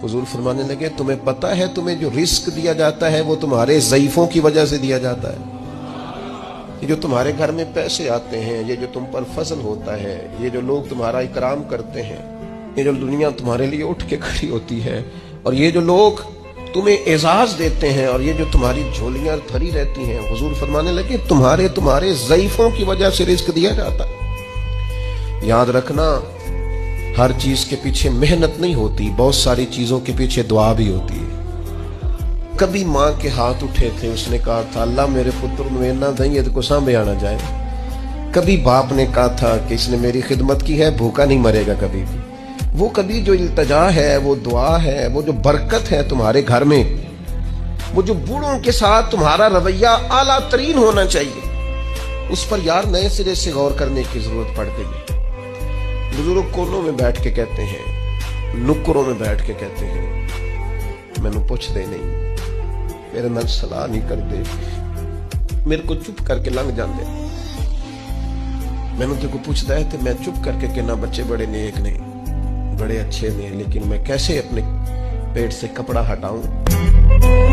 हुजूर फरमाने लगे, तुम्हें पता है तुम्हें जो रिस्क दिया जाता है वो तुम्हारे ज़ईफ़ों की वजह से दिया जाता है। ये जो तुम्हारे घर में पैसे आते हैं, ये जो तुम पर फजल होता है, ये जो लोग तुम्हारा इकराम करते हैं, ये जो दुनिया तुम्हारे लिए उठ के खड़ी होती है, और ये जो लोग तुम्हें एजाज देते हैं, और ये जो तुम्हारी झोलियां भरी रहती हैं, हुजूर फरमाने लगे तुम्हारे ज़ईफ़ों की वजह से रिस्क दिया जाता है। याद रखना, हर चीज के पीछे मेहनत नहीं होती, बहुत सारी चीजों के पीछे दुआ भी होती है। कभी माँ के हाथ उठे थे, उसने कहा था अल्लाह मेरे पुत्र ਨੂੰ इन्ना दई को सांभे आना जाए। कभी बाप ने कहा था कि इसने मेरी खिदमत की है, भूखा नहीं मरेगा कभी भी। वो कभी जो इल्तजा है, वो दुआ है, वो जो बरकत है तुम्हारे घर में, वो जो बूढ़ों के साथ तुम्हारा रवैया आला तरीन होना चाहिए, उस पर यार नए सिरे से गौर करने की जरूरत पड़ गई। बुजुर्ग कोनों में बैठ के कहते हैं, नुक्करों में बैठ के कहते हैं, मैनू पुछदे नहीं, मेरे नाल सलाह नहीं करते, मेरे को चुप करके लंघ जाते। मैनू तो कोई पुछदा है तो मैं चुप करके कहना बच्चे बड़े नेक ने, बड़े अच्छे ने, लेकिन मैं कैसे अपने पेट से कपड़ा हटाऊं।